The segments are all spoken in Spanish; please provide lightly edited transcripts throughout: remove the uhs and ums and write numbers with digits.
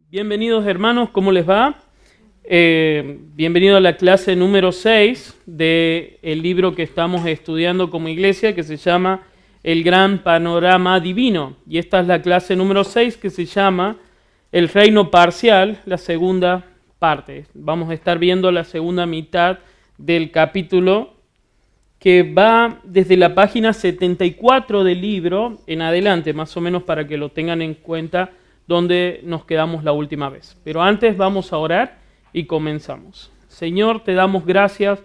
Bienvenidos hermanos, ¿cómo les va? Bienvenido a la clase número 6 del libro que estamos estudiando como iglesia, que se llama El Gran Panorama Divino. Y esta es la clase número 6 que se llama El Reino Parcial, la segunda parte. Vamos a estar viendo la segunda mitad del capítulo que va desde la página 74 del libro en adelante, más o menos para que lo tengan en cuenta donde nos quedamos la última vez. Pero antes vamos a orar y comenzamos. Señor, te damos gracias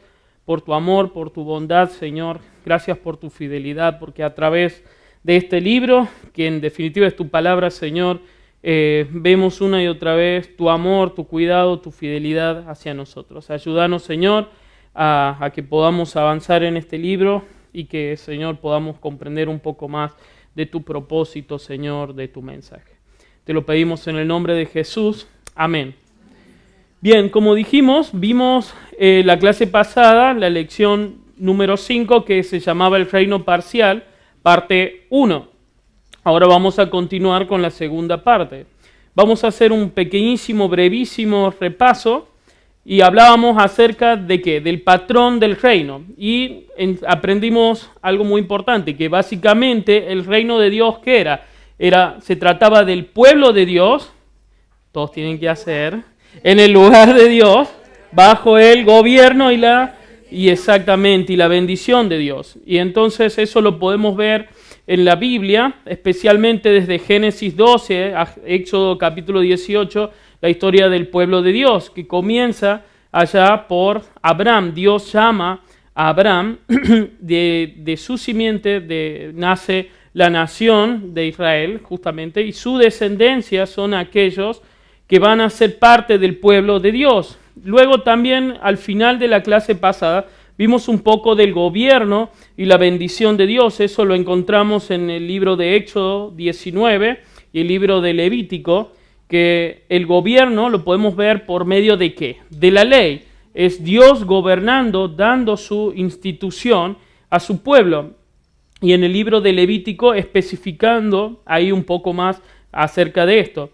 por tu amor, por tu bondad, Señor. Gracias por tu fidelidad, porque a través de este libro, que en definitiva es tu palabra, Señor, vemos una y otra vez tu amor, tu cuidado, tu fidelidad hacia nosotros. Ayúdanos, Señor, a que podamos avanzar en este libro y que, Señor, podamos comprender un poco más de tu propósito, Señor, de tu mensaje. Te lo pedimos en el nombre de Jesús. Amén. Bien, como dijimos, vimos la clase pasada, la lección número 5, que se llamaba El Reino Parcial, parte 1. Ahora vamos a continuar con la segunda parte. Vamos a hacer un pequeñísimo, brevísimo repaso y hablábamos acerca de ¿qué? Del patrón del reino. Y aprendimos algo muy importante, que básicamente el reino de Dios, ¿qué era? Se trataba del pueblo de Dios, todos tienen que hacer, en el lugar de Dios, bajo el gobierno y la bendición de Dios. Y entonces eso lo podemos ver en la Biblia, especialmente desde Génesis 12 a Éxodo capítulo 18, la historia del pueblo de Dios, que comienza allá por Abraham. Dios llama a Abraham, de su simiente nace la nación de Israel, justamente, y su descendencia son aquellos que van a ser parte del pueblo de Dios. Luego también, al final de la clase pasada, vimos un poco del gobierno y la bendición de Dios. Eso lo encontramos en el libro de Éxodo 19 y el libro de Levítico, que el gobierno lo podemos ver por medio de ¿qué? De la ley. Es Dios gobernando, dando su institución a su pueblo. Y en el libro de Levítico especificando ahí un poco más acerca de esto.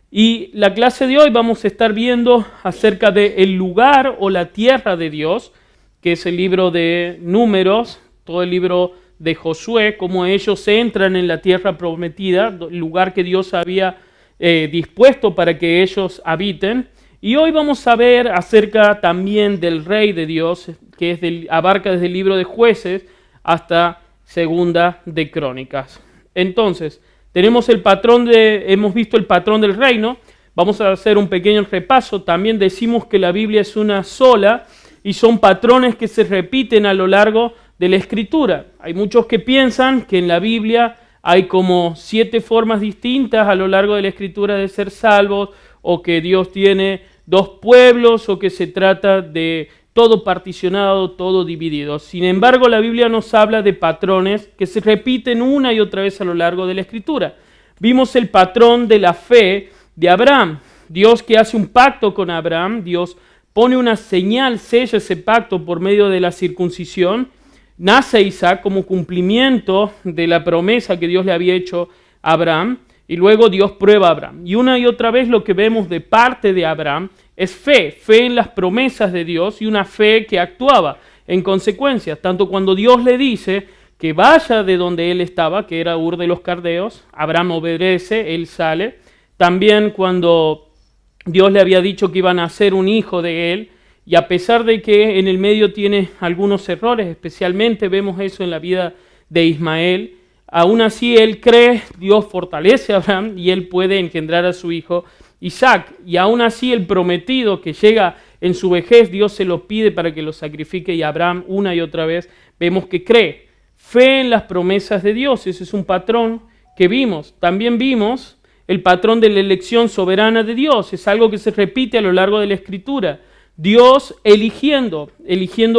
Y la clase de hoy vamos a estar viendo acerca del lugar o la tierra de Dios, que es el libro de Números, todo el libro de Josué, cómo ellos entran en la tierra prometida, el lugar que Dios había dispuesto para que ellos habiten. Y hoy vamos a ver acerca también del Rey de Dios, que abarca desde el libro de Jueces hasta Segunda de Crónicas. Entonces, hemos visto el patrón del reino. Vamos a hacer un pequeño repaso. También decimos que la Biblia es una sola y son patrones que se repiten a lo largo de la Escritura. Hay muchos que piensan que en la Biblia hay como 7 formas distintas a lo largo de la Escritura de ser salvos, o que Dios tiene 2 pueblos, o que se trata de todo particionado, todo dividido. Sin embargo, la Biblia nos habla de patrones que se repiten una y otra vez a lo largo de la Escritura. Vimos el patrón de la fe de Abraham. Dios que hace un pacto con Abraham, Dios pone una señal, sella ese pacto por medio de la circuncisión. Nace Isaac como cumplimiento de la promesa que Dios le había hecho a Abraham. Y luego Dios prueba a Abraham. Y una y otra vez lo que vemos de parte de Abraham es fe en las promesas de Dios y una fe que actuaba en consecuencia. Tanto cuando Dios le dice que vaya de donde él estaba, que era Ur de los Caldeos, Abraham obedece, él sale. También cuando Dios le había dicho que iba a nacer un hijo de él, y a pesar de que en el medio tiene algunos errores, especialmente vemos eso en la vida de Ismael, aún así él cree, Dios fortalece a Abraham y él puede engendrar a su hijo Isaac. Y aún así el prometido que llega en su vejez, Dios se lo pide para que lo sacrifique, y Abraham una y otra vez vemos que cree. Fe en las promesas de Dios, ese es un patrón que vimos. También vimos el patrón de la elección soberana de Dios, es algo que se repite a lo largo de la Escritura. Dios eligiendo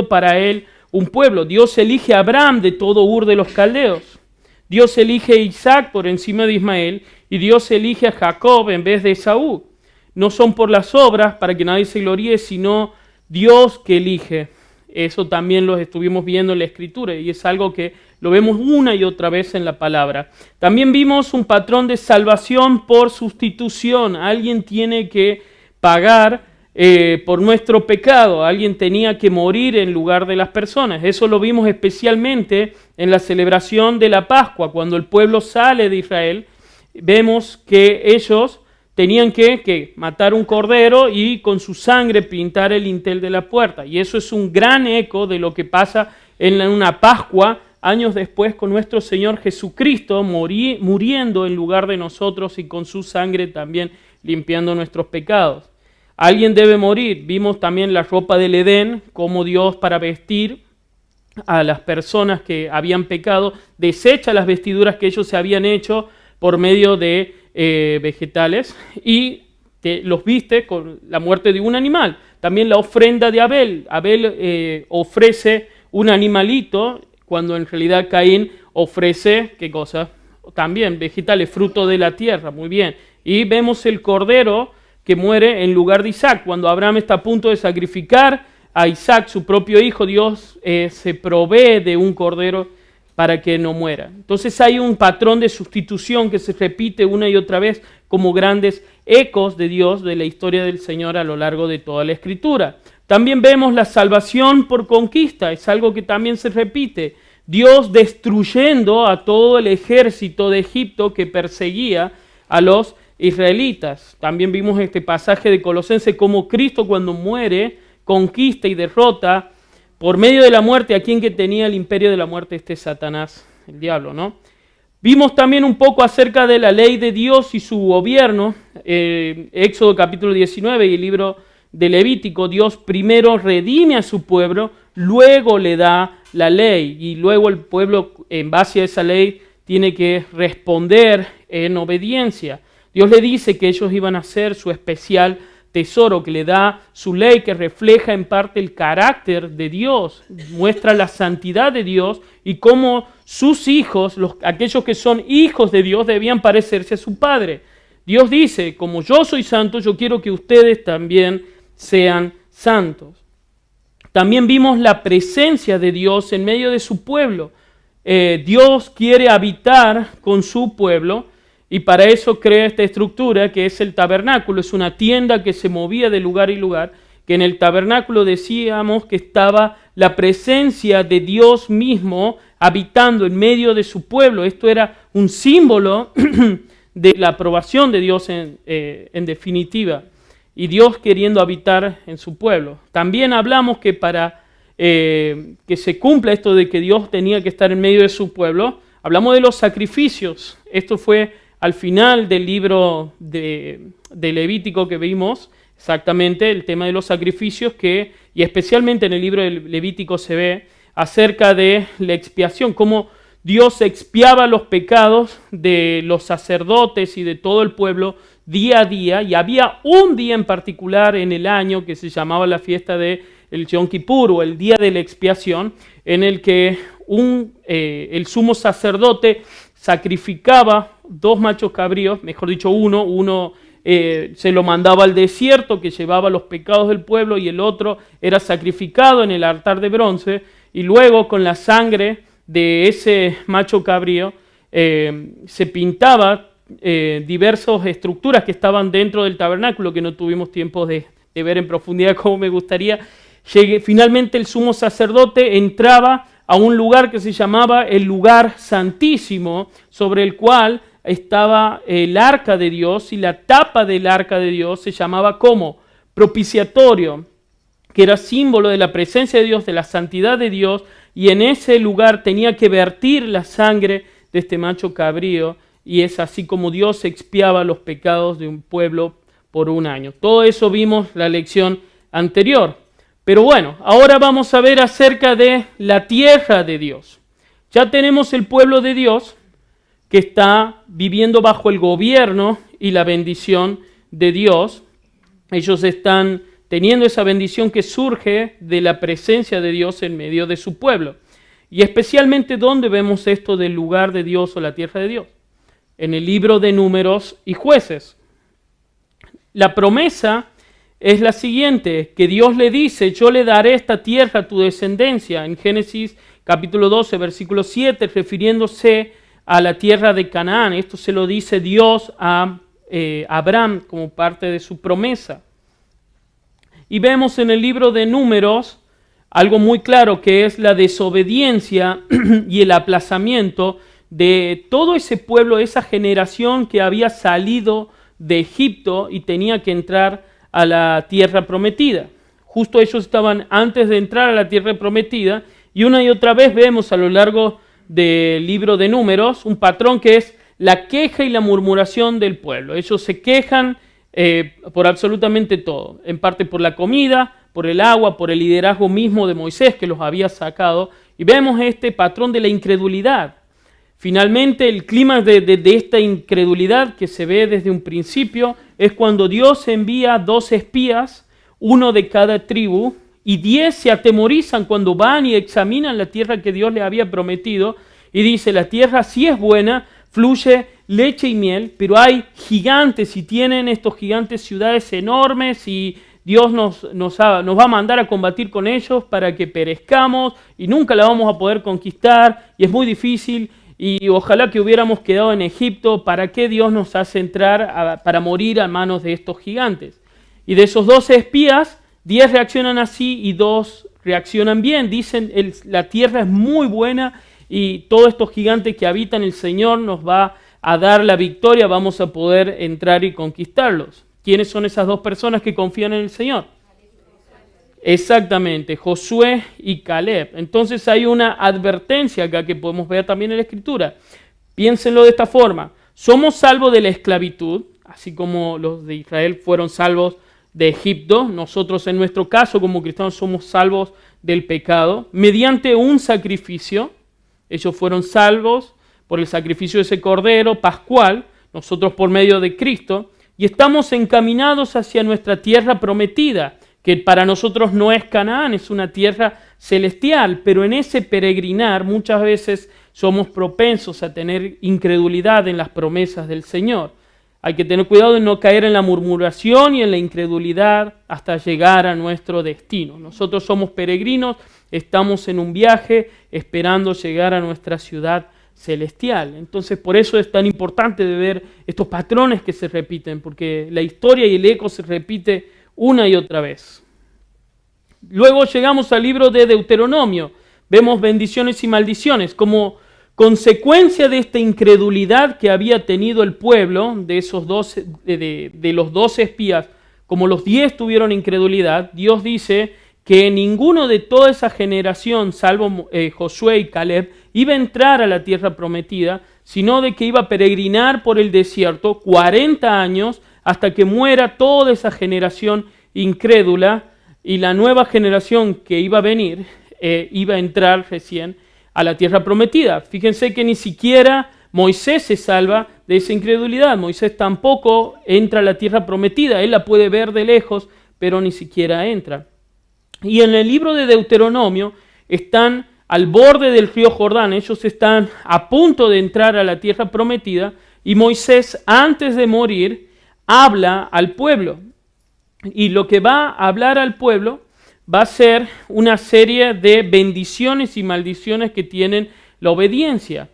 para él un pueblo. Dios elige a Abraham de todo Ur de los Caldeos. Dios elige a Isaac por encima de Ismael, y Dios elige a Jacob en vez de Esaú. No son por las obras para que nadie se gloríe, sino Dios que elige. Eso también lo estuvimos viendo en la Escritura y es algo que lo vemos una y otra vez en la palabra. También vimos un patrón de salvación por sustitución. Alguien tiene que pagar por nuestro pecado. Alguien tenía que morir en lugar de las personas. Eso lo vimos especialmente en la celebración de la Pascua. Cuando el pueblo sale de Israel, vemos que ellos tenían que matar un cordero y con su sangre pintar el dintel de la puerta. Y eso es un gran eco de lo que pasa en una Pascua años después con nuestro Señor Jesucristo muriendo en lugar de nosotros y con su sangre también limpiando nuestros pecados. Alguien debe morir. Vimos también la ropa del Edén, como Dios para vestir a las personas que habían pecado desecha las vestiduras que ellos se habían hecho por medio de vegetales y los viste con la muerte de un animal. También la ofrenda de Abel. Abel ofrece un animalito cuando en realidad Caín ofrece, ¿qué cosa? También vegetales, fruto de la tierra, muy bien. Y vemos el cordero que muere en lugar de Isaac. Cuando Abraham está a punto de sacrificar a Isaac, su propio hijo, Dios se provee de un cordero para que no muera. Entonces hay un patrón de sustitución que se repite una y otra vez como grandes ecos de Dios, de la historia del Señor a lo largo de toda la Escritura. También vemos la salvación por conquista, es algo que también se repite. Dios destruyendo a todo el ejército de Egipto que perseguía a los israelitas. También vimos este pasaje de Colosenses como Cristo cuando muere, conquista y derrota por medio de la muerte a quien que tenía el imperio de la muerte, Satanás, el diablo, ¿no? Vimos también un poco acerca de la ley de Dios y su gobierno, Éxodo capítulo 19 y el libro de Levítico. Dios primero redime a su pueblo, luego le da la ley y luego el pueblo en base a esa ley tiene que responder en obediencia. Dios le dice que ellos iban a ser su especial tesoro, que le da su ley, que refleja en parte el carácter de Dios, muestra la santidad de Dios y cómo sus hijos, aquellos que son hijos de Dios, debían parecerse a su Padre. Dios dice, como yo soy santo, yo quiero que ustedes también sean santos. También vimos la presencia de Dios en medio de su pueblo. Dios quiere habitar con su pueblo. Y para eso crea esta estructura que es el tabernáculo. Es una tienda que se movía de lugar en lugar, que en el tabernáculo decíamos que estaba la presencia de Dios mismo habitando en medio de su pueblo. Esto era un símbolo de la aprobación de Dios en definitiva. Y Dios queriendo habitar en su pueblo. También hablamos que para que se cumpla esto de que Dios tenía que estar en medio de su pueblo, hablamos de los sacrificios. Esto fue al final del libro de Levítico que vimos, exactamente el tema de los sacrificios y especialmente en el libro de Levítico se ve acerca de la expiación, cómo Dios expiaba los pecados de los sacerdotes y de todo el pueblo día a día, y había un día en particular en el año que se llamaba la fiesta del Yom Kippur o el día de la expiación, en el que el sumo sacerdote sacrificaba 2 machos cabríos, mejor dicho uno se lo mandaba al desierto que llevaba los pecados del pueblo y el otro era sacrificado en el altar de bronce y luego con la sangre de ese macho cabrío se pintaba diversas estructuras que estaban dentro del tabernáculo que no tuvimos tiempo de ver en profundidad como me gustaría. Finalmente el sumo sacerdote entraba a un lugar que se llamaba el lugar santísimo, sobre el cual estaba el arca de Dios, y la tapa del arca de Dios se llamaba como propiciatorio, que era símbolo de la presencia de Dios, de la santidad de Dios, y en ese lugar tenía que vertir la sangre de este macho cabrío, y es así como Dios expiaba los pecados de un pueblo por un año. Todo eso vimos la lección anterior. Pero bueno, ahora vamos a ver acerca de la tierra de Dios. Ya tenemos el pueblo de Dios que está viviendo bajo el gobierno y la bendición de Dios. Ellos están teniendo esa bendición que surge de la presencia de Dios en medio de su pueblo. Y especialmente, ¿dónde vemos esto del lugar de Dios o la tierra de Dios? En el libro de Números y Jueces. La promesa es la siguiente, que Dios le dice, yo le daré esta tierra a tu descendencia, en Génesis capítulo 12, versículo 7, refiriéndose a la tierra de Canaán. Esto se lo dice Dios a Abraham como parte de su promesa. Y vemos en el libro de Números algo muy claro, que es la desobediencia y el aplazamiento de todo ese pueblo, esa generación que había salido de Egipto y tenía que entrar a la tierra prometida. Justo ellos estaban antes de entrar a la tierra prometida, y una y otra vez vemos a lo largo del libro de Números un patrón que es la queja y la murmuración del pueblo. Ellos se quejan por absolutamente todo, en parte por la comida, por el agua, por el liderazgo mismo de Moisés que los había sacado, y vemos este patrón de la incredulidad. Finalmente, el clima de esta incredulidad que se ve desde un principio es cuando Dios envía 2 espías, uno de cada tribu, y 10 se atemorizan cuando van y examinan la tierra que Dios les había prometido, y dice, la tierra sí es buena, fluye leche y miel, pero hay gigantes, y tienen estos gigantes ciudades enormes, y Dios nos va a mandar a combatir con ellos para que perezcamos, y nunca la vamos a poder conquistar, y es muy difícil, y ojalá que hubiéramos quedado en Egipto. ¿Para qué Dios nos hace entrar para morir a manos de estos gigantes? Y de esos 12 espías, 10 reaccionan así y 2 reaccionan bien. Dicen, la tierra es muy buena y todos estos gigantes que habitan el Señor nos va a dar la victoria, vamos a poder entrar y conquistarlos. ¿Quiénes son esas 2 personas que confían en el Señor? Exactamente, Josué y Caleb. Entonces hay una advertencia acá que podemos ver también en la Escritura. Piénsenlo de esta forma. Somos salvos de la esclavitud, así como los de Israel fueron salvos de Egipto. Nosotros en nuestro caso como cristianos somos salvos del pecado mediante un sacrificio. Ellos fueron salvos por el sacrificio de ese cordero pascual, nosotros por medio de Cristo, y estamos encaminados hacia nuestra tierra prometida, que para nosotros no es Canaán, es una tierra celestial, pero en ese peregrinar muchas veces somos propensos a tener incredulidad en las promesas del Señor. Hay que tener cuidado de no caer en la murmuración y en la incredulidad hasta llegar a nuestro destino. Nosotros somos peregrinos, estamos en un viaje esperando llegar a nuestra ciudad celestial. Entonces por eso es tan importante de ver estos patrones que se repiten, porque la historia y el eco se repite una y otra vez. Luego llegamos al libro de Deuteronomio. Vemos bendiciones y maldiciones. Como consecuencia de esta incredulidad que había tenido el pueblo, de esos 12, de los 12 espías, como los 10 tuvieron incredulidad, Dios dice que ninguno de toda esa generación, salvo Josué y Caleb, iba a entrar a la tierra prometida, sino de que iba a peregrinar por el desierto 40 años hasta que muera toda esa generación incrédula, y la nueva generación que iba a venir iba a entrar recién a la tierra prometida. Fíjense que ni siquiera Moisés se salva de esa incredulidad. Moisés tampoco entra a la tierra prometida. Él la puede ver de lejos, pero ni siquiera entra. Y en el libro de Deuteronomio están al borde del río Jordán. Ellos están a punto de entrar a la tierra prometida, y Moisés, antes de morir, habla al pueblo, y lo que va a hablar al pueblo va a ser una serie de bendiciones y maldiciones que tienen la obediencia.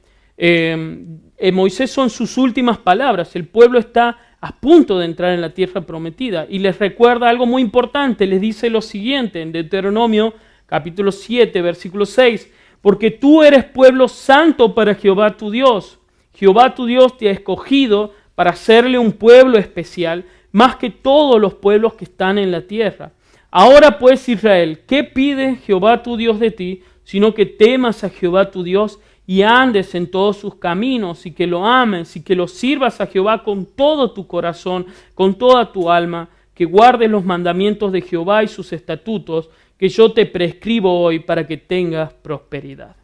Moisés son sus últimas palabras. El pueblo está a punto de entrar en la tierra prometida y les recuerda algo muy importante. Les dice lo siguiente en Deuteronomio capítulo 7, versículo 6: porque tú eres pueblo santo para Jehová tu Dios. Jehová tu Dios te ha escogido para hacerle un pueblo especial, más que todos los pueblos que están en la tierra. Ahora pues, Israel, ¿qué pide Jehová tu Dios de ti? Sino que temas a Jehová tu Dios y andes en todos sus caminos, y que lo ames, y que lo sirvas a Jehová con todo tu corazón, con toda tu alma, que guardes los mandamientos de Jehová y sus estatutos, que yo te prescribo hoy para que tengas prosperidad.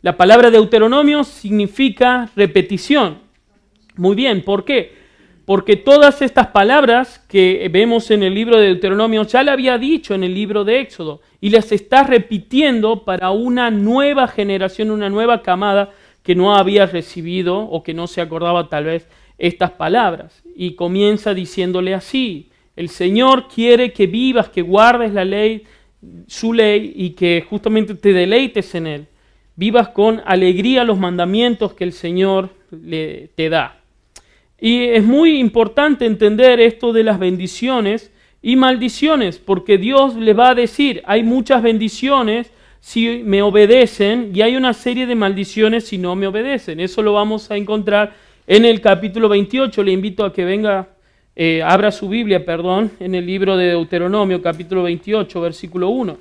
La palabra Deuteronomio significa repetición. Muy bien, ¿por qué? Porque todas estas palabras que vemos en el libro de Deuteronomio ya le había dicho en el libro de Éxodo, y las está repitiendo para una nueva generación, una nueva camada que no había recibido o que no se acordaba tal vez estas palabras. Y comienza diciéndole así, El Señor quiere que vivas, que guardes la ley, su ley, y que justamente te deleites en Él. Vivas con alegría los mandamientos que el Señor te da. Y es muy importante entender esto de las bendiciones y maldiciones, porque Dios le va a decir, hay muchas bendiciones si me obedecen y hay una serie de maldiciones si no me obedecen. Eso lo vamos a encontrar en el capítulo 28. Le invito a que venga, abra su Biblia, en el libro de Deuteronomio, capítulo 28, versículo 1.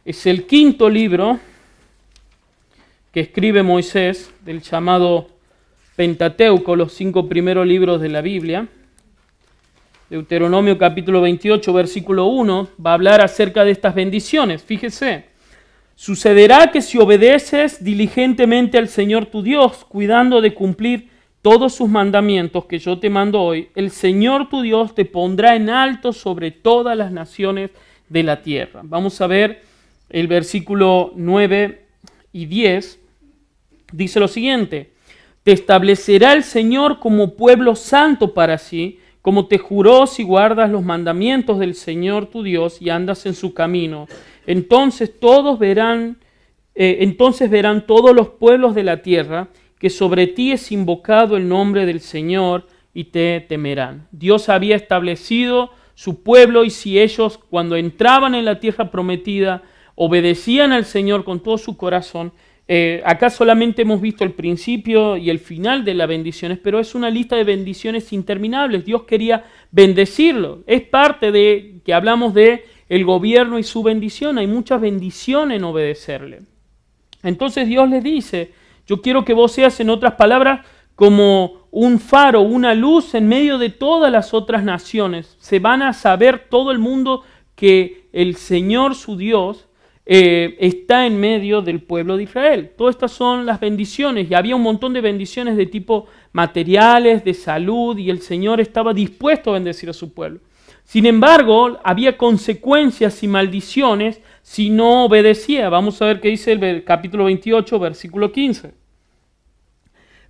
Es el quinto libro que escribe Moisés, del llamado Pentateuco, los 5 primeros libros de la Biblia. Deuteronomio capítulo 28, versículo 1, va a hablar acerca de estas bendiciones. Fíjese, sucederá que si obedeces diligentemente al Señor tu Dios, cuidando de cumplir todos sus mandamientos que yo te mando hoy, el Señor tu Dios te pondrá en alto sobre todas las naciones de la tierra. Vamos a ver el versículo 9 y 10. Dice lo siguiente: te establecerá el Señor como pueblo santo para sí, como te juró si guardas los mandamientos del Señor tu Dios y andas en su camino. Entonces verán todos los pueblos de la tierra que sobre ti es invocado el nombre del Señor y te temerán. Dios había establecido su pueblo, y si ellos cuando entraban en la tierra prometida obedecían al Señor con todo su corazón, acá solamente hemos visto el principio y el final de las bendiciones, pero es una lista de bendiciones interminables. Dios quería bendecirlo. Es parte de que hablamos de el gobierno y su bendición. Hay mucha bendición en obedecerle. Entonces Dios les dice, yo quiero que vos seas, en otras palabras, como un faro, una luz en medio de todas las otras naciones. Se van a saber todo el mundo que el Señor, su Dios, está en medio del pueblo de Israel. Todas estas son las bendiciones, y había un montón de bendiciones de tipo materiales, de salud, y el Señor estaba dispuesto a bendecir a su pueblo. Sin embargo, había consecuencias y maldiciones si no obedecía. Vamos a ver qué dice el capítulo 28, versículo 15.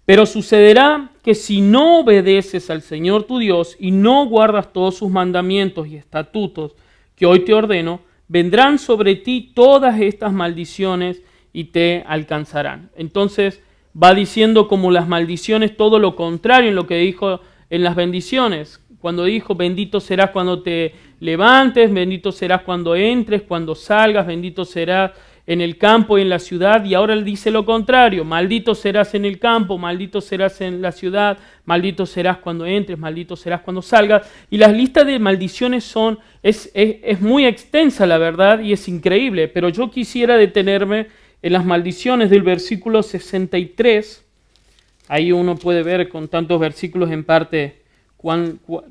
Pero sucederá que si no obedeces al Señor tu Dios y no guardas todos sus mandamientos y estatutos que hoy te ordeno, vendrán sobre ti todas estas maldiciones y te alcanzarán. Entonces va diciendo como las maldiciones todo lo contrario en lo que dijo en las bendiciones. Cuando dijo, bendito serás cuando te levantes, bendito serás cuando entres, cuando salgas, bendito serás en el campo y en la ciudad. Y ahora él dice lo contrario: maldito serás en el campo, maldito serás en la ciudad, maldito serás cuando entres, maldito serás cuando salgas. Y las listas de maldiciones es muy extensa, la verdad, y es increíble. Pero yo quisiera detenerme en las maldiciones del versículo 63. Ahí uno puede ver con tantos versículos en parte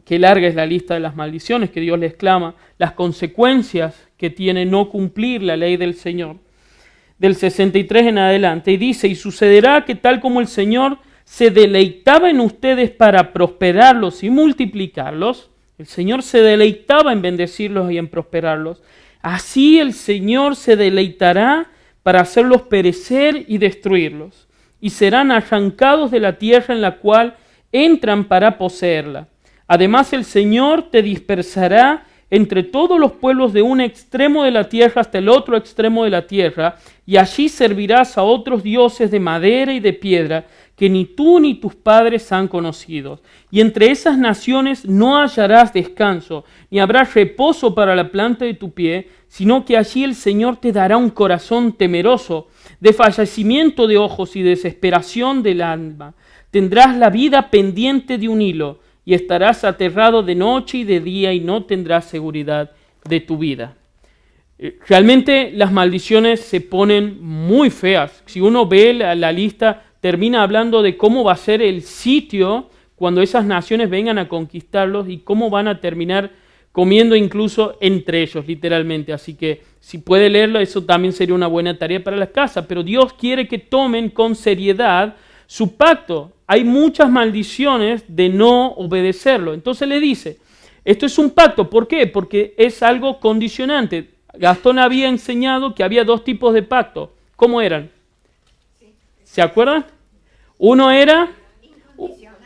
qué larga es la lista de las maldiciones que Dios les clama, las consecuencias que tiene no cumplir la ley del Señor. Del 63 en adelante, y dice, y sucederá que tal como el Señor se deleitaba en ustedes para prosperarlos y multiplicarlos, el Señor se deleitaba en bendecirlos y en prosperarlos, así el Señor se deleitará para hacerlos perecer y destruirlos, y serán arrancados de la tierra en la cual entran para poseerla. Además el Señor te dispersará entre todos los pueblos de un extremo de la tierra hasta el otro extremo de la tierra, y allí servirás a otros dioses de madera y de piedra que ni tú ni tus padres han conocido. Y entre esas naciones no hallarás descanso, ni habrá reposo para la planta de tu pie, sino que allí el Señor te dará un corazón temeroso, de fallecimiento de ojos y desesperación del alma. Tendrás la vida pendiente de un hilo, y estarás aterrado de noche y de día, y no tendrás seguridad de tu vida. Realmente las maldiciones se ponen muy feas. Si uno ve la lista, termina hablando de cómo va a ser el sitio cuando esas naciones vengan a conquistarlos, y cómo van a terminar comiendo incluso entre ellos, literalmente. Así que si puede leerlo, eso también sería una buena tarea para las casas. Pero Dios quiere que tomen con seriedad su pacto. Hay muchas maldiciones de no obedecerlo. Entonces le dice, esto es un pacto. ¿Por qué? Porque es algo condicionante. Gastón había enseñado que había 2 tipos de pacto. ¿Cómo eran? ¿Se acuerdan? Uno era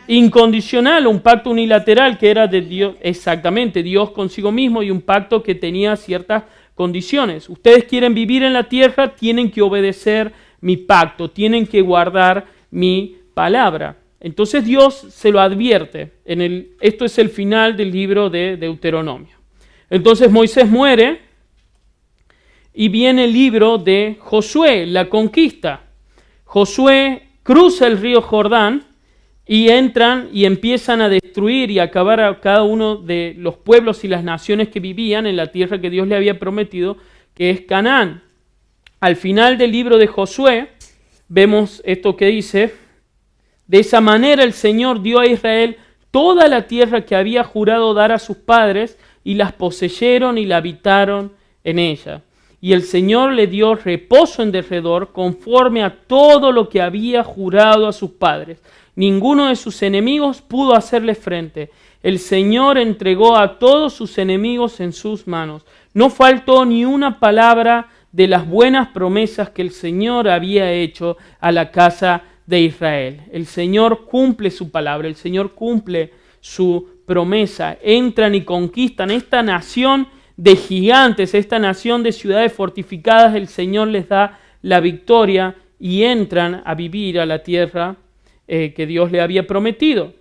incondicional, un pacto unilateral que era de Dios, exactamente, Dios consigo mismo, y un pacto que tenía ciertas condiciones. Ustedes quieren vivir en la tierra, tienen que obedecer mi pacto, tienen que guardar mi palabra. Entonces Dios se lo advierte. Esto es el final del libro de Deuteronomio. Entonces Moisés muere y viene el libro de Josué, la conquista. Josué cruza el río Jordán y entran y empiezan a destruir y acabar a cada uno de los pueblos y las naciones que vivían en la tierra que Dios le había prometido, que es Canaán. Al final del libro de Josué vemos esto que dice: de esa manera el Señor dio a Israel toda la tierra que había jurado dar a sus padres, y las poseyeron y la habitaron en ella. Y el Señor le dio reposo en derredor, conforme a todo lo que había jurado a sus padres. Ninguno de sus enemigos pudo hacerle frente. El Señor entregó a todos sus enemigos en sus manos. No faltó ni una palabra de las buenas promesas que el Señor había hecho a la casa de Israel. El Señor cumple su palabra, el Señor cumple su promesa. Entran y conquistan esta nación de gigantes, esta nación de ciudades fortificadas. El Señor les da la victoria y entran a vivir a la tierra que Dios le había prometido.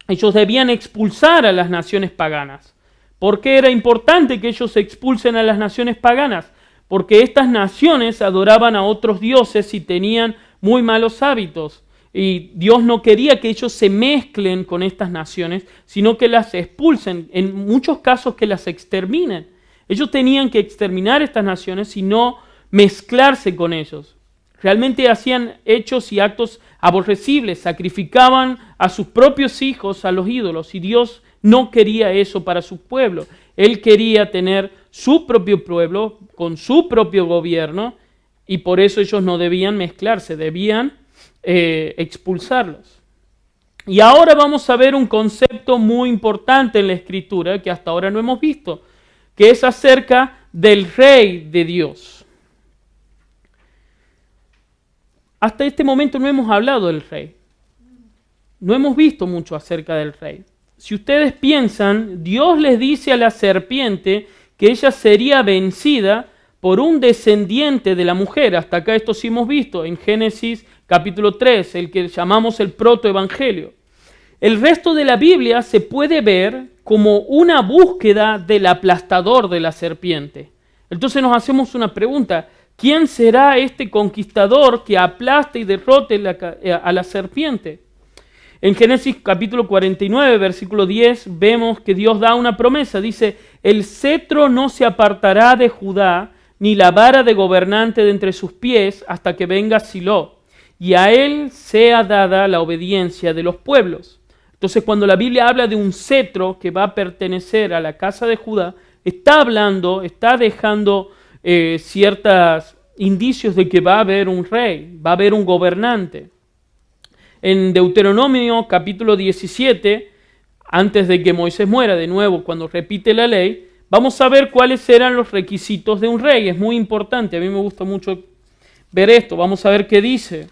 Ellos debían expulsar a las naciones paganas. ¿Por qué era importante que ellos expulsen a las naciones paganas? Porque estas naciones adoraban a otros dioses y tenían muy malos hábitos. Y Dios no quería que ellos se mezclen con estas naciones, sino que las expulsen, en muchos casos que las exterminen. Ellos tenían que exterminar estas naciones y no mezclarse con ellos. Realmente hacían hechos y actos aborrecibles, sacrificaban a sus propios hijos a los ídolos, y Dios no quería eso para su pueblo. Él quería tener su propio pueblo con su propio gobierno, y por eso ellos no debían mezclarse, debían expulsarlos. Y ahora vamos a ver un concepto muy importante en la Escritura que hasta ahora no hemos visto, que es acerca del Rey de Dios. Hasta este momento no hemos hablado del Rey. No hemos visto mucho acerca del Rey. Si ustedes piensan, Dios les dice a la serpiente que ella sería vencida por un descendiente de la mujer. Hasta acá esto sí hemos visto en Génesis capítulo 3, el que llamamos el protoevangelio. El resto de la Biblia se puede ver como una búsqueda del aplastador de la serpiente. Entonces nos hacemos una pregunta: ¿quién será este conquistador que aplaste y derrote a la serpiente? En Génesis capítulo 49, versículo 10, vemos que Dios da una promesa. Dice: el cetro no se apartará de Judá, ni la vara de gobernante de entre sus pies, hasta que venga Silo, y a él sea dada la obediencia de los pueblos. Entonces, cuando la Biblia habla de un cetro que va a pertenecer a la casa de Judá, está dejando ciertos indicios de que va a haber un rey, va a haber un gobernante. En Deuteronomio capítulo 17, antes de que Moisés muera, de nuevo, cuando repite la ley, vamos a ver cuáles eran los requisitos de un rey. Es muy importante, a mí me gusta mucho ver esto. Vamos a ver qué dice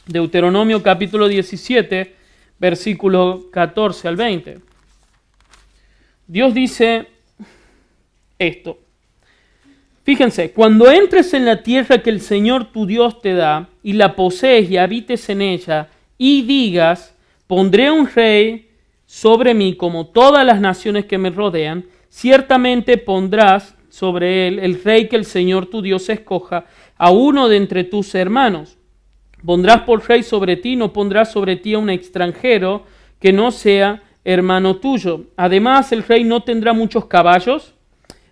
Deuteronomio capítulo 17, versículo 14 al 20. Dios dice esto: fíjense, cuando entres en la tierra que el Señor tu Dios te da, y la posees y habites en ella, y digas: pondré un rey sobre mí como todas las naciones que me rodean, ciertamente pondrás sobre él el rey que el Señor tu Dios escoja, a uno de entre tus hermanos. Pondrás por rey sobre ti, no pondrás sobre ti a un extranjero que no sea hermano tuyo. Además, el rey no tendrá muchos caballos,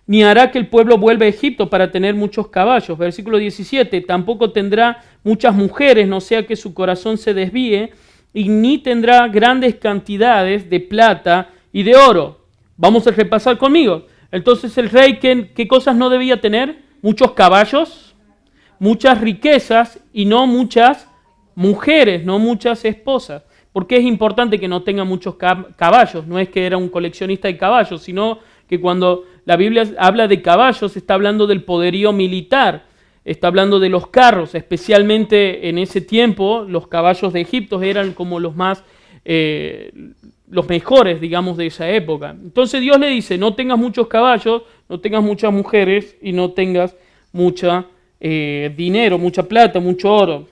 ni hará que el pueblo vuelva a Egipto para tener muchos caballos. Versículo 17, tampoco tendrá muchas mujeres, no sea que su corazón se desvíe, y ni tendrá grandes cantidades de plata y de oro. Vamos a repasar conmigo. Entonces, el rey, ¿qué cosas no debía tener? Muchos caballos, muchas riquezas y no muchas mujeres, no muchas esposas. ¿Por qué es importante que no tenga muchos caballos? No es que era un coleccionista de caballos, sino que cuando la Biblia habla de caballos, está hablando del poderío militar, está hablando de los carros. Especialmente en ese tiempo, los caballos de Egipto eran como los más los mejores, digamos, de esa época. Entonces Dios le dice, no tengas muchos caballos, no tengas muchas mujeres y no tengas mucha dinero, mucha plata, mucho oro.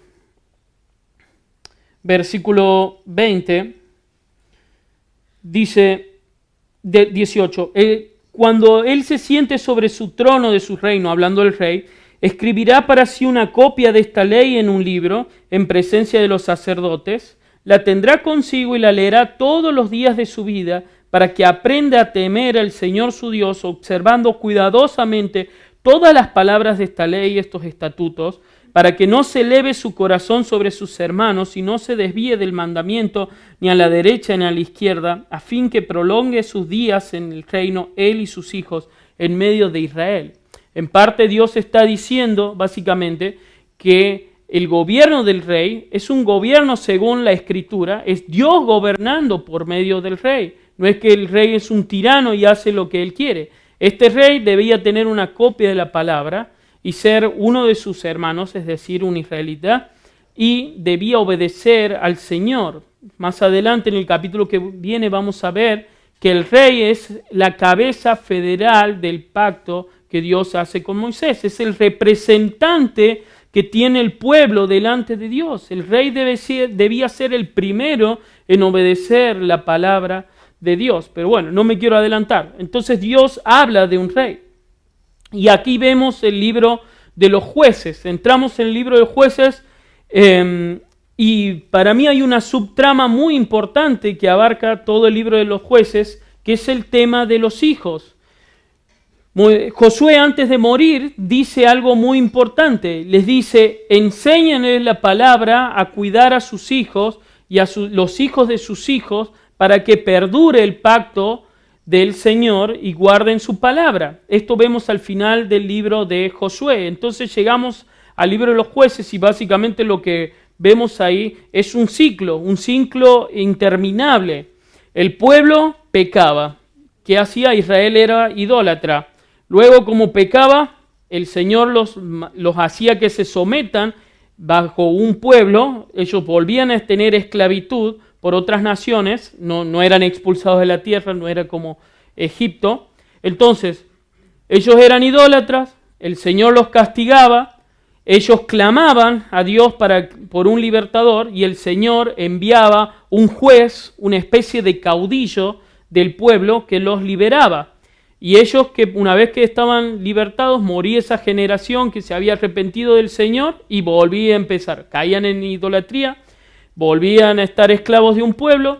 Versículo 20 dice, 18, cuando él se siente sobre su trono de su reino, hablando del rey, escribirá para sí una copia de esta ley en un libro, en presencia de los sacerdotes, la tendrá consigo y la leerá todos los días de su vida, para que aprenda a temer al Señor su Dios, observando cuidadosamente todas las palabras de esta ley y estos estatutos, para que no se eleve su corazón sobre sus hermanos y no se desvíe del mandamiento ni a la derecha ni a la izquierda, a fin que prolongue sus días en el reino, él y sus hijos, en medio de Israel. En parte Dios está diciendo, básicamente, que el gobierno del rey es un gobierno según la Escritura, es Dios gobernando por medio del rey. No es que el rey es un tirano y hace lo que él quiere. Este rey debía tener una copia de la palabra y ser uno de sus hermanos, es decir, un israelita, y debía obedecer al Señor. Más adelante en el capítulo que viene vamos a ver que el rey es la cabeza federal del pacto que Dios hace con Moisés. Es el representante que tiene el pueblo delante de Dios. El rey debía ser el primero en obedecer la palabra de Dios. Pero bueno, no me quiero adelantar. Entonces Dios habla de un rey. Y aquí vemos el libro de los jueces. Entramos en el libro de los jueces y para mí hay una subtrama muy importante que abarca todo el libro de los jueces, que es el tema de los hijos. Josué, antes de morir, dice algo muy importante. Les dice, enséñenles la palabra a cuidar a sus hijos y a los hijos de sus hijos para que perdure el pacto del Señor y guarden su palabra. Esto vemos al final del libro de Josué. Entonces llegamos al libro de los jueces y básicamente lo que vemos ahí es un ciclo interminable. El pueblo pecaba. ¿Qué hacía? Israel era idólatra. Luego, como pecaba, el Señor los hacía que se sometan bajo un pueblo. Ellos volvían a tener esclavitud por otras naciones, no eran expulsados de la tierra, no era como Egipto. Entonces, ellos eran idólatras, el Señor los castigaba, ellos clamaban a Dios por un libertador y el Señor enviaba un juez, una especie de caudillo del pueblo que los liberaba. Y ellos, que una vez que estaban libertados, moría esa generación que se había arrepentido del Señor y volvía a empezar. Caían en idolatría, volvían a estar esclavos de un pueblo,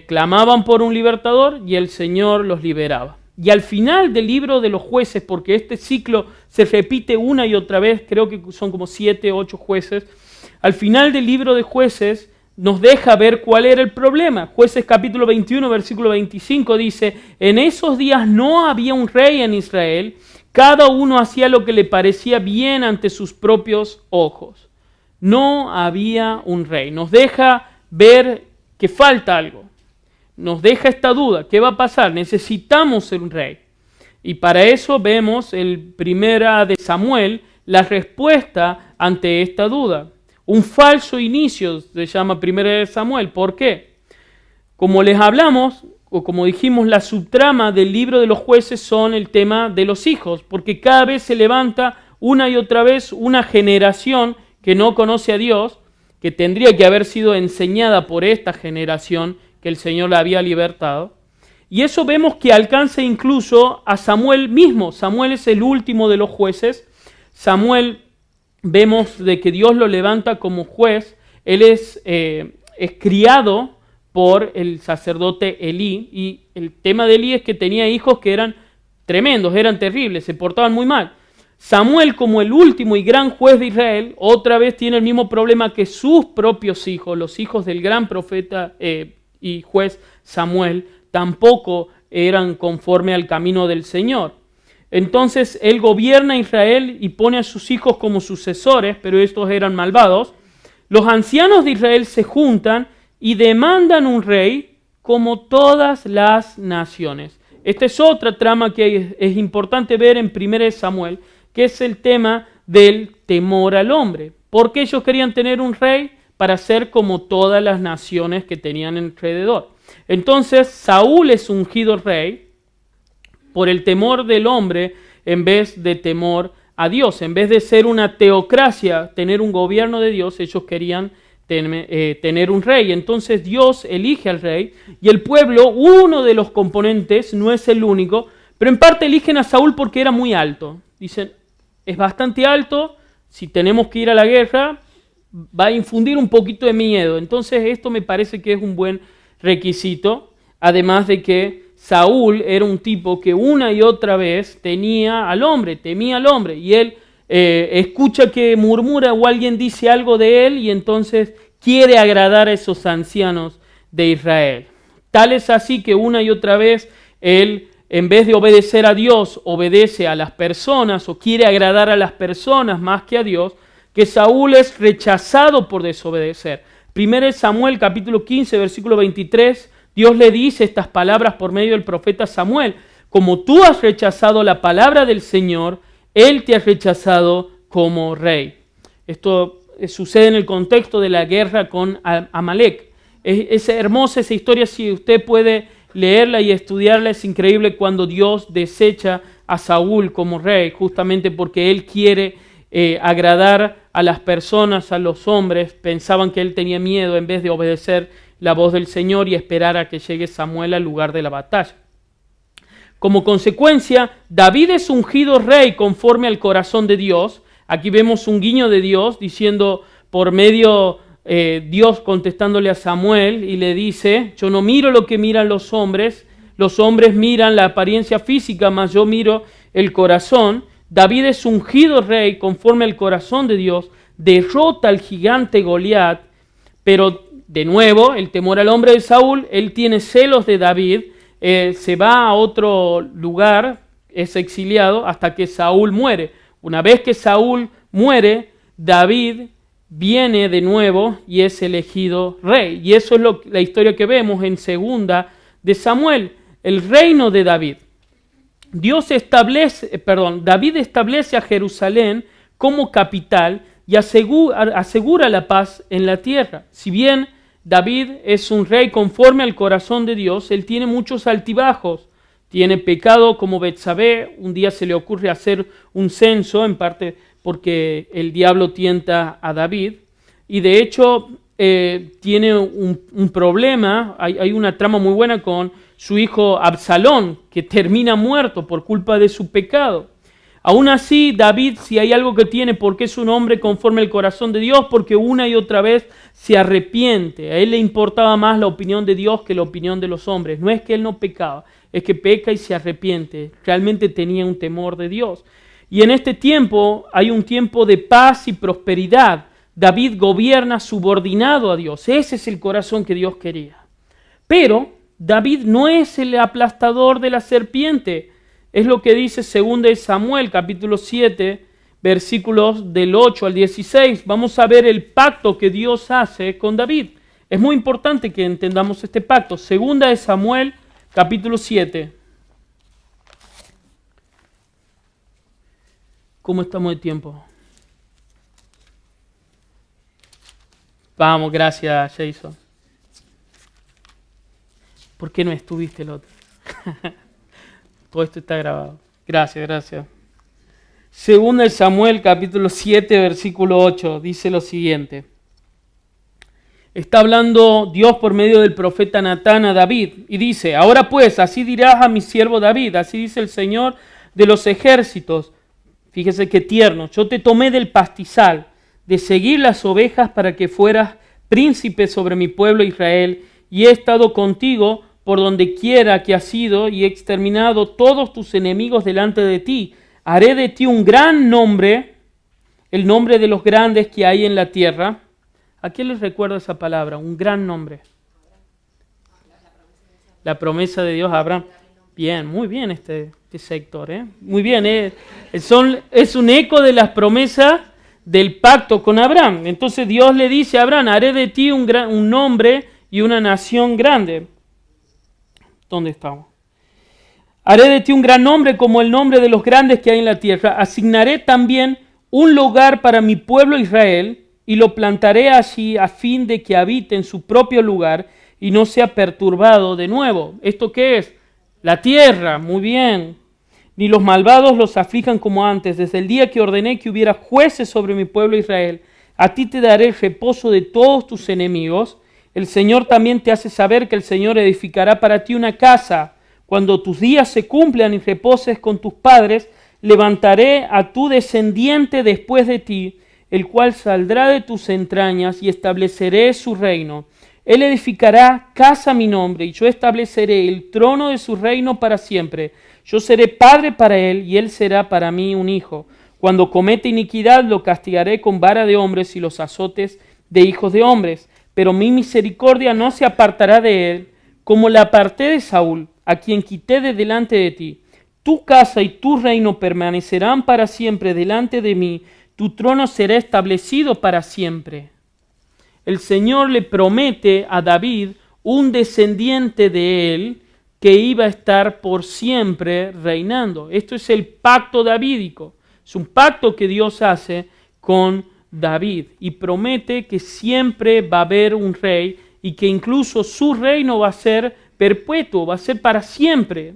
clamaban por un libertador y el Señor los liberaba. Y al final del libro de los jueces, porque este ciclo se repite una y otra vez, creo que son como 7 o 8 jueces, al final del libro de jueces nos deja ver cuál era el problema. Jueces capítulo 21, versículo 25 dice, en esos días no había un rey en Israel, cada uno hacía lo que le parecía bien ante sus propios ojos. No había un rey. Nos deja ver que falta algo. Nos deja esta duda. ¿Qué va a pasar? Necesitamos ser un rey. Y para eso vemos el primera de Samuel, la respuesta ante esta duda. Un falso inicio se llama primera de Samuel. ¿Por qué? Como les hablamos, o como dijimos, la subtrama del libro de los jueces son el tema de los hijos. Porque cada vez se levanta una y otra vez una generación que no conoce a Dios, que tendría que haber sido enseñada por esta generación que el Señor la había libertado. Y eso vemos que alcanza incluso a Samuel mismo. Samuel es el último de los jueces. Samuel, vemos de que Dios lo levanta como juez. Él es criado por el sacerdote Elí. Y el tema de Elí es que tenía hijos que eran tremendos, eran terribles, se portaban muy mal. Samuel, como el último y gran juez de Israel, otra vez tiene el mismo problema que sus propios hijos, los hijos del gran profeta y juez Samuel, tampoco eran conforme al camino del Señor. Entonces él gobierna a Israel y pone a sus hijos como sucesores, pero estos eran malvados. Los ancianos de Israel se juntan y demandan un rey como todas las naciones. Esta es otra trama que es importante ver en 1 Samuel, que es el tema del temor al hombre. ¿Por qué ellos querían tener un rey? para ser como todas las naciones que tenían alrededor. Entonces Saúl es ungido rey por el temor del hombre en vez de temor a Dios. En vez de ser una teocracia, tener un gobierno de Dios, ellos querían tener un rey. Entonces Dios elige al rey y el pueblo, uno de los componentes, no es el único, pero en parte eligen a Saúl porque era muy alto. Dicen, es bastante alto, si tenemos que ir a la guerra, va a infundir un poquito de miedo. Entonces esto me parece que es un buen requisito, además de que Saúl era un tipo que una y otra vez temía al hombre, y él escucha que murmura o alguien dice algo de él y entonces quiere agradar a esos ancianos de Israel. Tal es así que una y otra vez él, en vez de obedecer a Dios, obedece a las personas o quiere agradar a las personas más que a Dios, que Saúl es rechazado por desobedecer. 1 Samuel capítulo 15, versículo 23, Dios le dice estas palabras por medio del profeta Samuel: como tú has rechazado la palabra del Señor, Él te ha rechazado como rey. Esto sucede en el contexto de la guerra con Amalek. Es hermosa esa historia, si usted puede leerla y estudiarla, es increíble cuando Dios desecha a Saúl como rey, justamente porque Él quiere agradar a las personas, a los hombres. Pensaban que él tenía miedo en vez de obedecer la voz del Señor y esperar a que llegue Samuel al lugar de la batalla. Como consecuencia, David es ungido rey conforme al corazón de Dios. Aquí vemos un guiño de Dios diciendo por medio Dios contestándole a Samuel y le dice: yo no miro lo que miran los hombres miran la apariencia física, mas yo miro el corazón. David es ungido rey conforme al corazón de Dios, derrota al gigante Goliat, pero de nuevo, el temor al hombre de Saúl, él tiene celos de David, se va a otro lugar, es exiliado hasta que Saúl muere. Una vez que Saúl muere, David viene de nuevo y es elegido rey. Y eso es la historia que vemos en 2 de Samuel, el reino de David. David establece a Jerusalén como capital y asegura la paz en la tierra. Si bien David es un rey conforme al corazón de Dios, él tiene muchos altibajos. Tiene pecado como Betsabé, un día se le ocurre hacer un censo, en parte porque el diablo tienta a David. Y de hecho tiene un problema, hay una trama muy buena con su hijo Absalón, que termina muerto por culpa de su pecado. Aún así, David, si hay algo que tiene, porque es un hombre conforme al corazón de Dios, porque una y otra vez se arrepiente. A él le importaba más la opinión de Dios que la opinión de los hombres. No es que él no pecaba, es que peca y se arrepiente. Realmente tenía un temor de Dios. Y en este tiempo hay un tiempo de paz y prosperidad. David gobierna subordinado a Dios. Ese es el corazón que Dios quería. Pero David no es el aplastador de la serpiente. Es lo que dice 2 Samuel, capítulo 7, versículos del 8 al 16. Vamos a ver el pacto que Dios hace con David. Es muy importante que entendamos este pacto. 2 Samuel, capítulo 7. ¿Cómo estamos de tiempo? Vamos, gracias, Jason. ¿Por qué no estuviste el otro? Todo esto está grabado. Gracias. 2 Samuel capítulo 7, versículo 8, dice lo siguiente. Está hablando Dios por medio del profeta Natán a David y dice: ahora pues, así dirás a mi siervo David, así dice el Señor de los ejércitos. Fíjese qué tierno. Yo te tomé del pastizal, de seguir las ovejas para que fueras príncipe sobre mi pueblo Israel, y he estado contigo por donde quiera que has ido y he exterminado todos tus enemigos delante de ti. Haré de ti un gran nombre, el nombre de los grandes que hay en la tierra. ¿A quién les recuerda esa palabra? Un gran nombre. La promesa de Dios a Abraham. Bien, muy bien este sector. Muy bien, es un eco de las promesas del pacto con Abraham. Entonces Dios le dice a Abraham: haré de ti un nombre y una nación grande. ¿Dónde estamos? Haré de ti un gran nombre como el nombre de los grandes que hay en la tierra. Asignaré también un lugar para mi pueblo Israel y lo plantaré allí a fin de que habite en su propio lugar y no sea perturbado de nuevo. ¿Esto qué es? La tierra, muy bien. Ni los malvados los aflijan como antes, desde el día que ordené que hubiera jueces sobre mi pueblo Israel. A ti te daré el reposo de todos tus enemigos. El Señor también te hace saber que el Señor edificará para ti una casa. Cuando tus días se cumplan y reposes con tus padres, levantaré a tu descendiente después de ti, el cual saldrá de tus entrañas, y estableceré su reino. Él edificará casa a mi nombre, y yo estableceré el trono de su reino para siempre. Yo seré padre para él, y él será para mí un hijo. Cuando comete iniquidad, lo castigaré con vara de hombres y los azotes de hijos de hombres. Pero mi misericordia no se apartará de él, como la aparté de Saúl, a quien quité de delante de ti. Tu casa y tu reino permanecerán para siempre delante de mí. Tu trono será establecido para siempre. El Señor le promete a David un descendiente de él que iba a estar por siempre reinando. Esto es el pacto davídico. Es un pacto que Dios hace con David y promete que siempre va a haber un rey y que incluso su reino va a ser perpetuo, va a ser para siempre.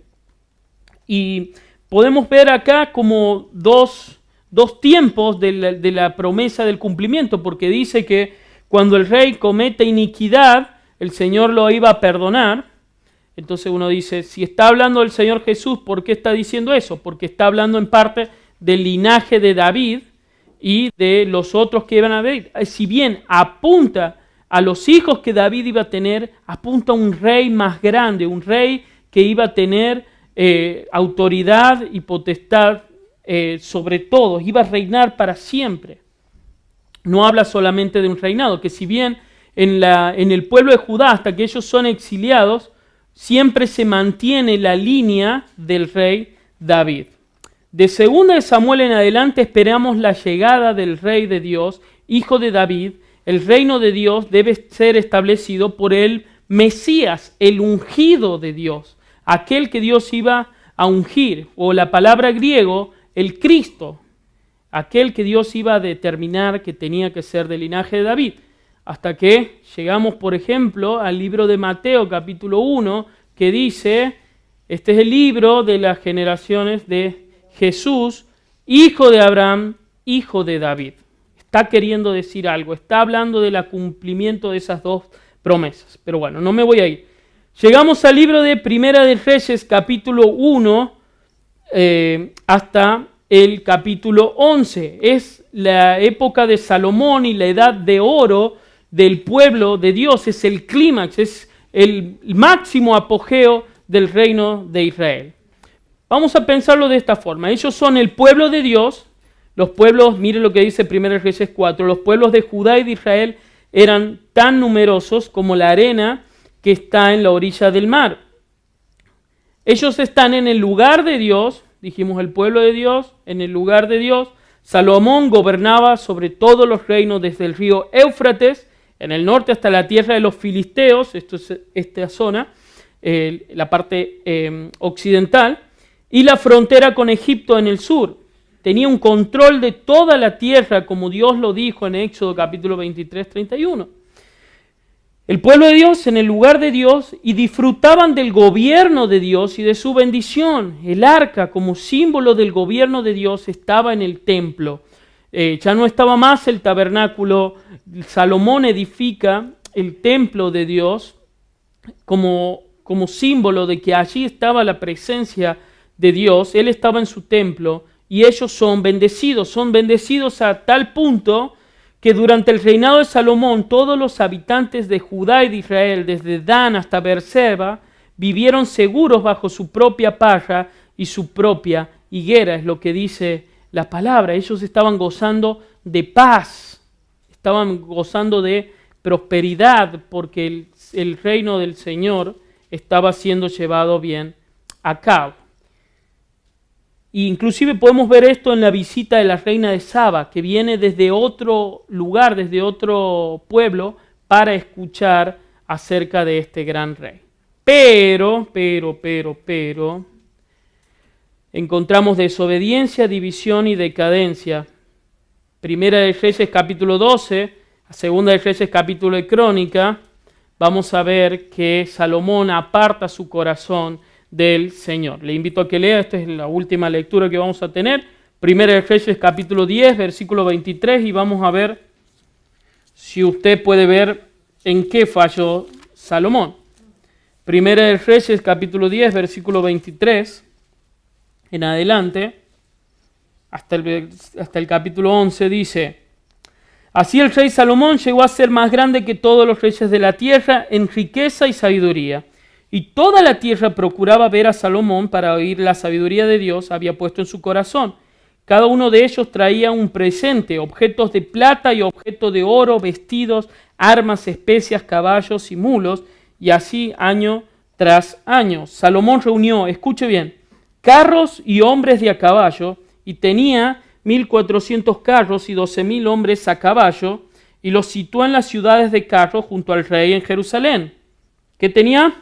Y podemos ver acá como dos tiempos de la promesa del cumplimiento, porque dice que cuando el rey comete iniquidad, el Señor lo iba a perdonar. Entonces uno dice, si está hablando del Señor Jesús, ¿por qué está diciendo eso? Porque está hablando en parte del linaje de David y de los otros que iban a venir. Si bien apunta a los hijos que David iba a tener, apunta a un rey más grande, un rey que iba a tener autoridad y potestad sobre todos, iba a reinar para siempre. No habla solamente de un reinado, que si bien en el pueblo de Judá, hasta que ellos son exiliados, siempre se mantiene la línea del rey David. De 2 Samuel en adelante esperamos la llegada del rey de Dios, hijo de David. El reino de Dios debe ser establecido por el Mesías, el ungido de Dios, aquel que Dios iba a ungir, o la palabra griego, el Cristo, aquel que Dios iba a determinar que tenía que ser del linaje de David. Hasta que llegamos, por ejemplo, al libro de Mateo, capítulo 1, que dice, este es el libro de las generaciones de Jesús, hijo de Abraham, hijo de David. Está queriendo decir algo, está hablando del cumplimiento de esas dos promesas. Pero bueno, no me voy a ir. Llegamos al libro de Primera de Reyes, capítulo 1, hasta el capítulo 11. Es la época de Salomón y la edad de oro del pueblo de Dios. Es el clímax, es el máximo apogeo del reino de Israel. Vamos a pensarlo de esta forma. Ellos son el pueblo de Dios. Los pueblos, mire lo que dice 1 Reyes 4, los pueblos de Judá y de Israel eran tan numerosos como la arena que está en la orilla del mar. Ellos están en el lugar de Dios, dijimos el pueblo de Dios, en el lugar de Dios. Salomón gobernaba sobre todos los reinos desde el río Éufrates, en el norte hasta la tierra de los filisteos, esto es esta zona, la parte occidental, y la frontera con Egipto en el sur. Tenía un control de toda la tierra, como Dios lo dijo en Éxodo capítulo 23, 31. El pueblo de Dios en el lugar de Dios y disfrutaban del gobierno de Dios y de su bendición. El arca, como símbolo del gobierno de Dios, estaba en el templo. Ya no estaba más el tabernáculo. Salomón edifica el templo de Dios como símbolo de que allí estaba la presencia de Dios. Él estaba en su templo y ellos son bendecidos a tal punto que durante el reinado de Salomón todos los habitantes de Judá y de Israel, desde Dan hasta Beerseba, vivieron seguros bajo su propia paja y su propia higuera, es lo que dice la palabra. Ellos estaban gozando de paz, estaban gozando de prosperidad, porque el reino del Señor estaba siendo llevado bien a cabo. E inclusive podemos ver esto en la visita de la reina de Saba, que viene desde otro lugar, desde otro pueblo, para escuchar acerca de este gran rey. Pero, encontramos desobediencia, división y decadencia Primera de Reyes capítulo 12, Segunda de Reyes capítulo de Crónica, vamos a ver que Salomón aparta su corazón del Señor. Le invito a que lea, esta es la última lectura que vamos a tener. Primera de Reyes capítulo 10, versículo 23, y vamos a ver si usted puede ver en qué falló Salomón. Primera de Reyes capítulo 10, versículo 23, en adelante, hasta el capítulo 11 dice: Así el rey Salomón llegó a ser más grande que todos los reyes de la tierra en riqueza y sabiduría. Y toda la tierra procuraba ver a Salomón para oír la sabiduría de Dios había puesto en su corazón. Cada uno de ellos traía un presente, objetos de plata y objetos de oro, vestidos, armas, especias, caballos y mulos, y así año tras año. Salomón reunió, escuche bien, carros y hombres de a caballo, y tenía 1.400 carros y 12.000 hombres a caballo, y los situó en las ciudades de carros junto al rey en Jerusalén. ¿Qué tenía?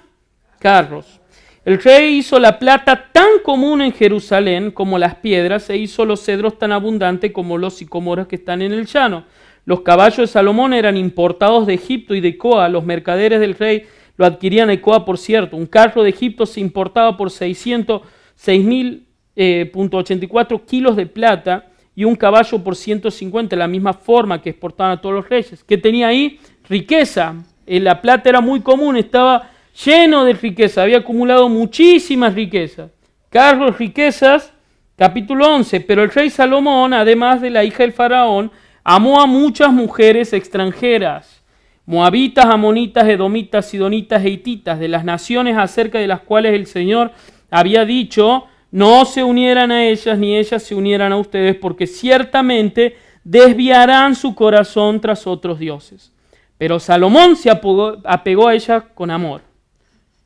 Carros. El rey hizo la plata tan común en Jerusalén como las piedras, e hizo los cedros tan abundantes como los sicómoros que están en el llano. Los caballos de Salomón eran importados de Egipto y de Coa. Los mercaderes del rey lo adquirían de Coa, por cierto. Un carro de Egipto se importaba por 6.084 kilos de plata, y un caballo por 150, de la misma forma que exportaban a todos los reyes. ¿Qué tenía ahí? Riqueza. La plata era muy común, estaba lleno de riqueza, había acumulado muchísimas riquezas. Carros, riquezas, capítulo 11. Pero el rey Salomón, además de la hija del faraón, amó a muchas mujeres extranjeras, moabitas, amonitas, edomitas, sidonitas e hititas, de las naciones acerca de las cuales el Señor había dicho: no se unieran a ellas, ni ellas se unieran a ustedes, porque ciertamente desviarán su corazón tras otros dioses. Pero Salomón se apegó a ellas con amor,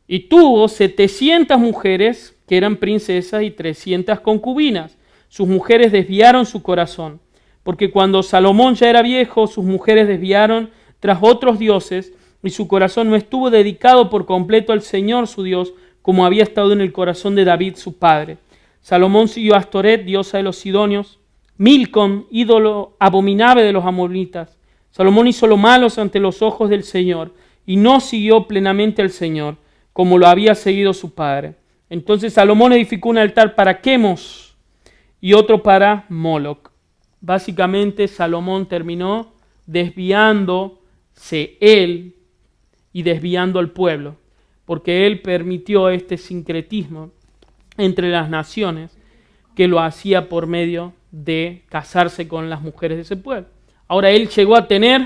y tuvo 700 mujeres que eran princesas y 300 concubinas. Sus mujeres desviaron su corazón, porque cuando Salomón ya era viejo, sus mujeres desviaron tras otros dioses, y su corazón no estuvo dedicado por completo al Señor su Dios, como había estado en el corazón de David su padre. Salomón siguió a Astoret, diosa de los sidonios, Milcom, ídolo abominable de los amonitas. Salomón hizo lo malo ante los ojos del Señor, y no siguió plenamente al Señor, como lo había seguido su padre. Entonces Salomón edificó un altar para Quemos y otro para Moloc. Básicamente Salomón terminó desviándose él y desviando al pueblo, porque él permitió este sincretismo entre las naciones que lo hacía por medio de casarse con las mujeres de ese pueblo. Ahora él llegó a tener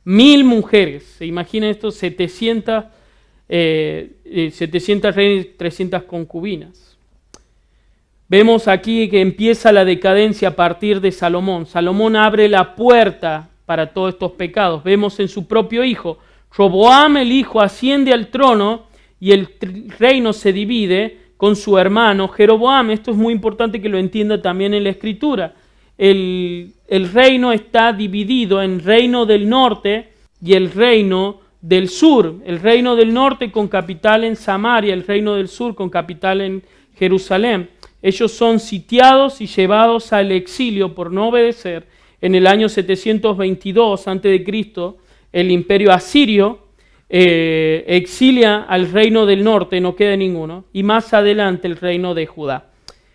1.000 mujeres. Se imagina esto, 700 reinas y 300 concubinas. Vemos aquí que empieza la decadencia a partir de Salomón. Salomón abre la puerta para todos estos pecados. Vemos en su propio hijo. Roboam el hijo asciende al trono y el reino se divide con su hermano Jeroboam. Esto es muy importante que lo entienda también en la Escritura. El reino está dividido en reino del norte y el reino del sur. El reino del norte con capital en Samaria, el reino del sur con capital en Jerusalén. Ellos son sitiados y llevados al exilio por no obedecer. En el año 722 a.C., el imperio asirio exilia al reino del norte, no queda ninguno, y más adelante el reino de Judá.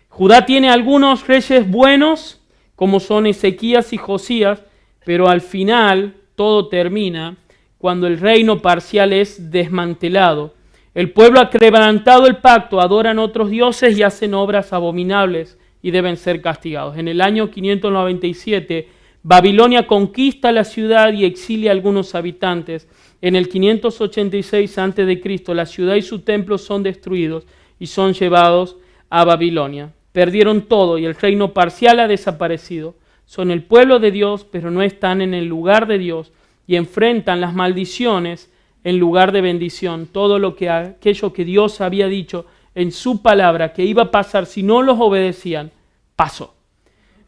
Judá tiene algunos reyes buenos, como son Ezequías y Josías, pero al final todo termina cuando el reino parcial es desmantelado. El pueblo ha quebrantado el pacto, adoran otros dioses y hacen obras abominables y deben ser castigados. En el año 597, Babilonia conquista la ciudad y exilia a algunos habitantes. En el 586 a.C., la ciudad y su templo son destruidos y son llevados a Babilonia. Perdieron todo y el reino parcial ha desaparecido. Son el pueblo de Dios, pero no están en el lugar de Dios y enfrentan las maldiciones en lugar de bendición. Todo aquello que Dios había dicho en su palabra que iba a pasar si no los obedecían, pasó.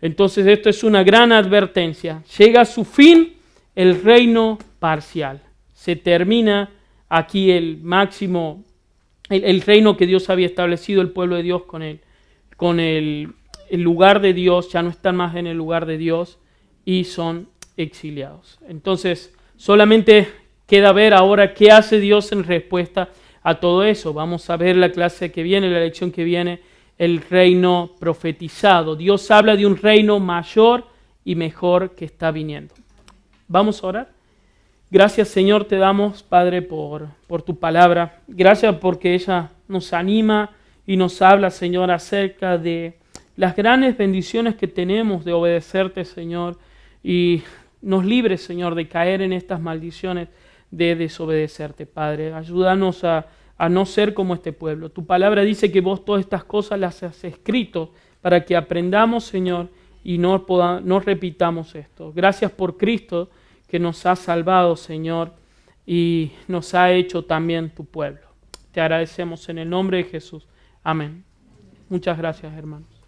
Entonces esto es una gran advertencia. Llega a su fin el reino parcial. Se termina aquí el máximo, el reino que Dios había establecido, el pueblo de Dios con el lugar de Dios, ya no están más en el lugar de Dios, y son exiliados. Entonces, solamente queda ver ahora qué hace Dios en respuesta a todo eso. Vamos a ver la clase que viene, la lección que viene, el reino profetizado. Dios habla de un reino mayor y mejor que está viniendo. Vamos a orar. Gracias, Señor, te damos, Padre, por tu palabra. Gracias porque ella nos anima y nos habla, Señor, acerca de las grandes bendiciones que tenemos de obedecerte, Señor, y nos libre, Señor, de caer en estas maldiciones de desobedecerte, Padre. Ayúdanos a no ser como este pueblo. Tu palabra dice que vos todas estas cosas las has escrito para que aprendamos, Señor, y no repitamos esto. Gracias por Cristo, que nos ha salvado, Señor, y nos ha hecho también tu pueblo. Te agradecemos en el nombre de Jesús. Amén. Muchas gracias, hermanos.